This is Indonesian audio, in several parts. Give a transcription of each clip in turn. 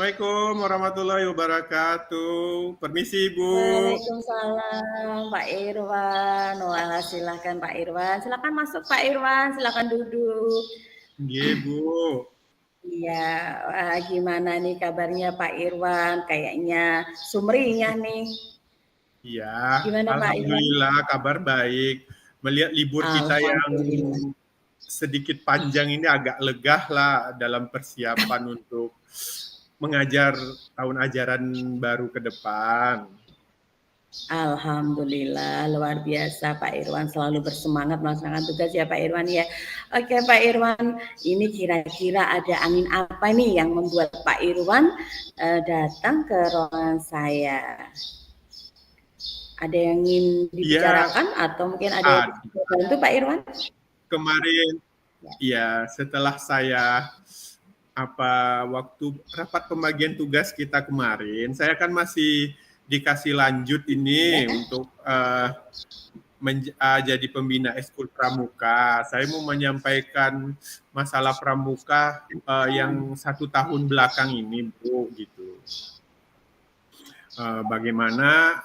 Assalamualaikum warahmatullahi wabarakatuh. Permisi, Bu. Waalaikumsalam Pak Irwan. Wah, silakan Pak Irwan. Silakan masuk Pak Irwan, silakan duduk. Nggih, Bu. Iya, wah, gimana nih kabarnya Pak Irwan? Kayaknya sumringah nih. Iya, Gimana Pak Irwan? alhamdulillah kabar baik. Melihat libur kita yang Alhamdulillah. sedikit panjang ini agak legah lah dalam persiapan untuk mengajar tahun ajaran baru ke depan. Alhamdulillah, luar biasa Pak Irwan selalu bersemangat melaksanakan tugas ya Pak Irwan ya. Oke Pak Irwan, ini kira-kira ada angin apa nih yang membuat Pak Irwan datang ke ruangan saya? Ada yang ingin Iya, dibicarakan atau mungkin ada yang bisa bantu Pak Irwan? kemarin ya setelah saya waktu rapat pembagian tugas kita kemarin, saya kan masih dikasih lanjut ini untuk jadi pembina Eskul Pramuka. Saya mau menyampaikan masalah pramuka yang 1 tahun belakang ini, Bu, gitu. Bagaimana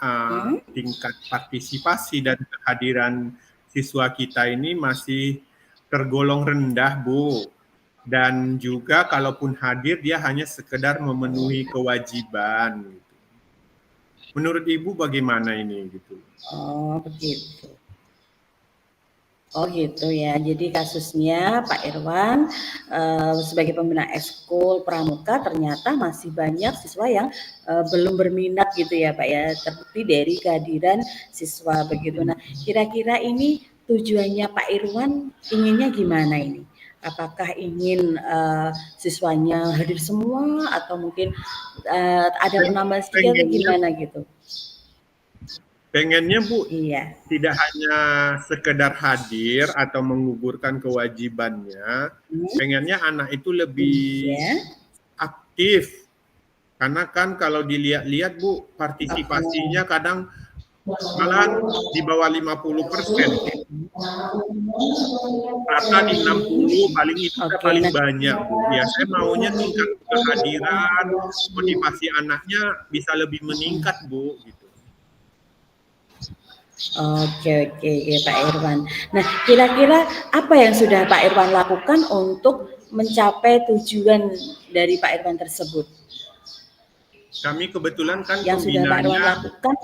tingkat partisipasi dan kehadiran siswa kita ini masih tergolong rendah, Bu. Dan juga kalaupun hadir dia hanya sekedar memenuhi kewajiban. Menurut Ibu bagaimana ini gitu? Oh begitu. Oh gitu ya. Jadi kasusnya Pak Irwan sebagai pembina Eskul Pramuka ternyata masih banyak siswa yang belum berminat gitu ya Pak ya. Terbukti dari kehadiran siswa begitu. Nah, kira-kira ini tujuannya Pak Irwan inginnya gimana ini? Apakah ingin siswanya hadir semua atau mungkin ada penambahan sedikit atau gimana gitu? Pengennya Bu Iya. tidak hanya sekedar hadir atau menggugurkan kewajibannya, pengennya anak itu lebih aktif. Karena kan kalau dilihat-lihat Bu, partisipasinya kadang malah di bawah 50%. Rata di 60, paling itu paling banyak Bu. Ya saya maunya tingkat kehadiran, motivasi anaknya bisa lebih meningkat Bu gitu. Oke Pak Irwan. Nah, kira-kira apa yang sudah Pak Irwan lakukan untuk mencapai tujuan dari Pak Irwan tersebut? Kami kebetulan kan yang sudah Pak Irwan lakukan.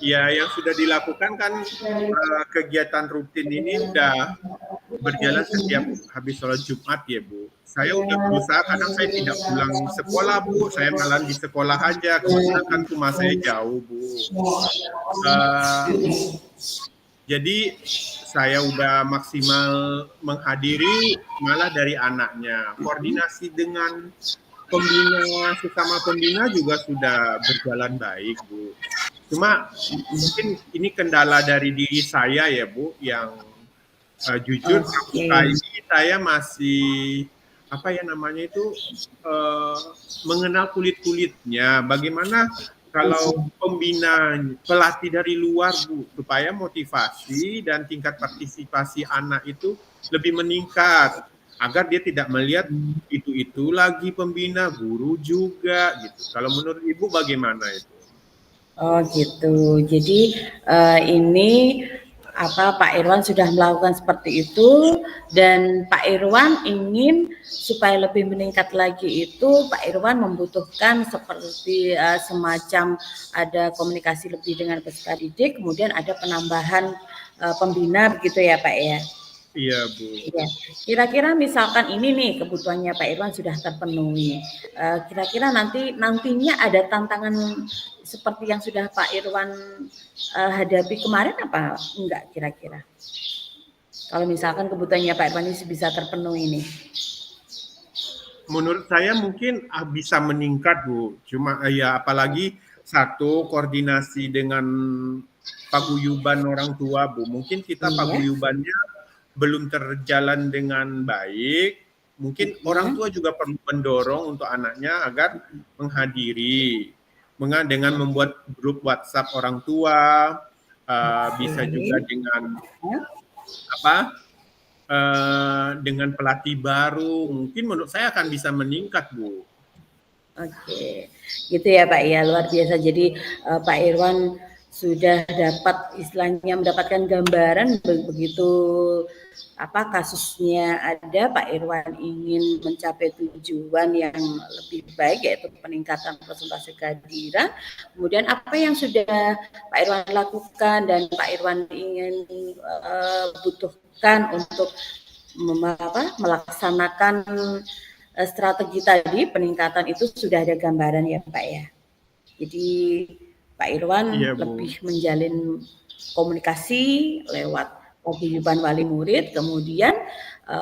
Ya, yang sudah dilakukan kan kegiatan rutin ini udah berjalan setiap habis sholat Jumat ya Bu. Saya udah berusaha, kadang saya tidak pulang sekolah Bu, saya malah di sekolah aja, kebetulan kan rumah saya jauh Bu. Jadi saya udah maksimal menghadiri malah dari anaknya. Koordinasi dengan pembina, sesama pembina juga sudah berjalan baik Bu. Cuma mungkin ini kendala dari diri saya ya Bu, yang jujur ini saya masih mengenal kulit-kulitnya. Bagaimana kalau pembina pelatih dari luar Bu, supaya motivasi dan tingkat partisipasi anak itu lebih meningkat, agar dia tidak melihat itu lagi pembina, guru juga gitu. Kalau menurut Ibu bagaimana itu? Oh gitu. Jadi ini Pak Irwan sudah melakukan seperti itu dan Pak Irwan ingin supaya lebih meningkat lagi itu Pak Irwan membutuhkan seperti semacam ada komunikasi lebih dengan peserta didik, kemudian ada penambahan pembina begitu ya Pak ya. Iya Bu. Iya. Kira-kira misalkan ini nih kebutuhannya Pak Irwan sudah terpenuhi. Kira-kira nantinya ada tantangan seperti yang sudah Pak Irwan hadapi kemarin apa enggak kira-kira? Kalau misalkan kebutuhannya Pak Irwan ini bisa terpenuhi nih. Menurut saya mungkin bisa meningkat Bu. Cuma ya apalagi satu koordinasi dengan paguyuban orang tua Bu. Mungkin kita paguyubannya belum terjalan dengan baik. Mungkin orang tua juga perlu mendorong untuk anaknya agar menghadiri. Dengan membuat grup WhatsApp orang tua, bisa juga dengan dengan pelatih baru, mungkin menurut saya akan bisa meningkat, Bu. Oke, gitu ya Pak ya, luar biasa. Jadi Pak Irwan sudah dapat istilahnya mendapatkan gambaran begitu kasusnya ada, Pak Irwan ingin mencapai tujuan yang lebih baik yaitu peningkatan persentase kehadiran. Kemudian apa yang sudah Pak Irwan lakukan dan Pak Irwan ingin butuhkan untuk melaksanakan strategi tadi peningkatan itu sudah ada gambaran ya Pak ya. Jadi Pak Irwan lebih menjalin komunikasi lewat paguyuban wali murid, kemudian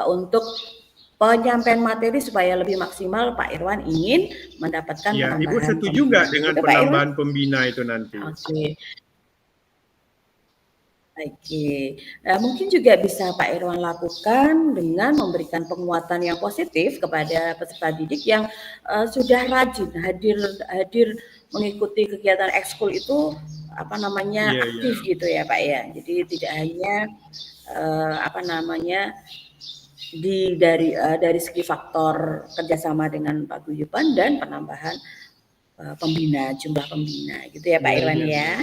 untuk penyampaian materi supaya lebih maksimal Pak Irwan ingin mendapatkan penambahan. Ibu setuju nggak dengan penambahan pembina itu nanti? Oke. Oke, mungkin juga bisa Pak Irwan lakukan dengan memberikan penguatan yang positif kepada peserta didik yang sudah rajin hadir mengikuti kegiatan ekskul itu aktif gitu ya Pak ya. Jadi tidak hanya dari segi faktor kerjasama dengan paguyuban dan penambahan jumlah pembina gitu ya Pak Irwan ya.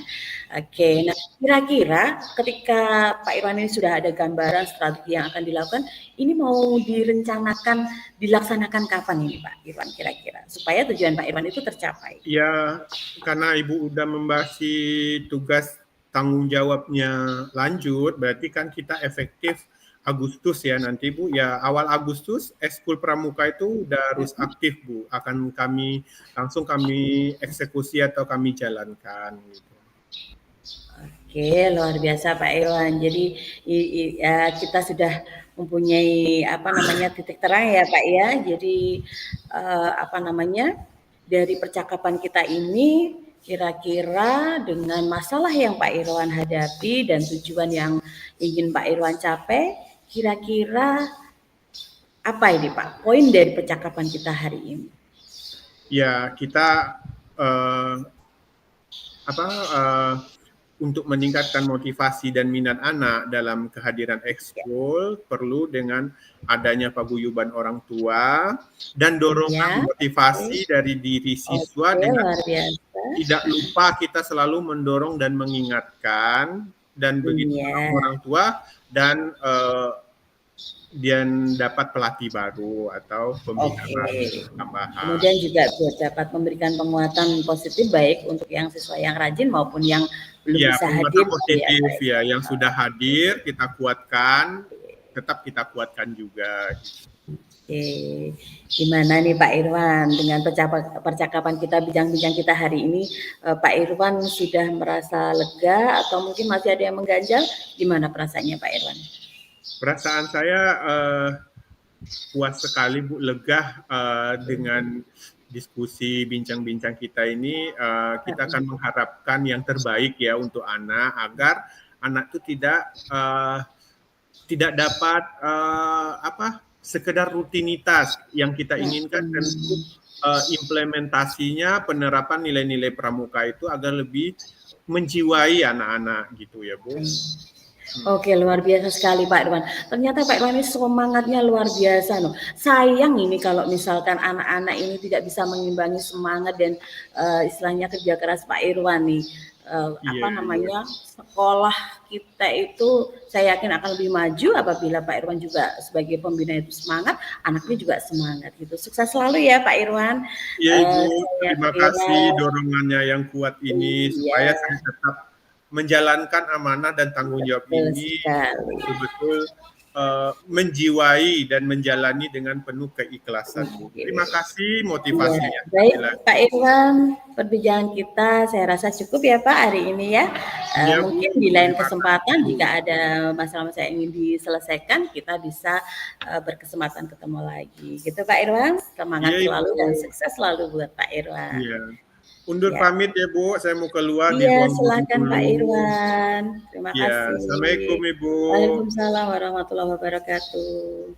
Oke, nah kira-kira ketika Pak Irwan ini sudah ada gambaran strategi yang akan dilakukan, ini mau dilaksanakan kapan ini Pak Irwan kira-kira supaya tujuan Pak Irwan itu tercapai? Ya, karena Ibu udah membahasi tugas tanggung jawabnya lanjut, berarti kan kita efektif Agustus ya nanti Bu, ya awal Agustus ekskul pramuka itu udah harus aktif Bu, akan kami eksekusi atau kami jalankan gitu. Oke, luar biasa Pak Irwan. Jadi kita sudah mempunyai titik terang ya Pak ya. Jadi dari percakapan kita ini kira-kira dengan masalah yang Pak Irwan hadapi dan tujuan yang ingin Pak Irwan capai, kira-kira apa ini Pak poin dari percakapan kita hari ini? Ya, kita untuk meningkatkan motivasi dan minat anak dalam kehadiran ekskul perlu dengan adanya paguyuban orang tua dan dorongan motivasi dari diri siswa dengan tidak lupa kita selalu mendorong dan mengingatkan dan begitu orang tua dan dapat pelatih baru atau pembina baru tambahan. Kemudian juga dapat memberikan penguatan positif baik untuk yang siswa yang rajin maupun yang belum bisa hadir. Positif ya, yang sudah hadir kita kuatkan, tetap kita kuatkan juga. Oke, gimana nih Pak Irwan dengan percakapan kita, bincang-bincang kita hari ini, Pak Irwan sudah merasa lega atau mungkin masih ada yang mengganjal? Gimana perasaannya Pak Irwan? Perasaan saya puas sekali Bu, lega dengan diskusi bincang-bincang kita ini. Kita akan mengharapkan yang terbaik ya untuk anak agar anak itu tidak dapat sekedar rutinitas yang kita inginkan, tentu implementasinya penerapan nilai-nilai pramuka itu agar lebih menjiwai anak-anak gitu ya Bu. Oke, luar biasa sekali Pak Irwan. Ternyata Pak Irwan ini semangatnya luar biasa loh. Sayang ini kalau misalkan anak-anak ini tidak bisa mengimbangi semangat dan istilahnya kerja keras Pak Irwan nih. Sekolah kita itu saya yakin akan lebih maju apabila Pak Irwan juga sebagai pembina itu semangat, anaknya juga semangat gitu. Sukses selalu ya Pak Irwan. Iya Ibu, terima kasih dorongannya yang kuat ini supaya saya tetap menjalankan amanah dan tanggung jawab ini betul-betul menjiwai dan menjalani dengan penuh keikhlasan. Terima kasih motivasinya. Baik Pak Irwan, perbincangan kita saya rasa cukup ya Pak hari ini ya. Mungkin di lain kesempatan jika ada masalah-masalah yang ingin diselesaikan kita bisa berkesempatan ketemu lagi. Gitu Pak Irwan, semangat selalu dan sukses selalu buat Pak Irwan. Undur pamit ya Bu, saya mau keluar di ruang silakan Pak Irwan. Terima kasih. Assalamualaikum Ibu. Waalaikumsalam warahmatullahi wabarakatuh.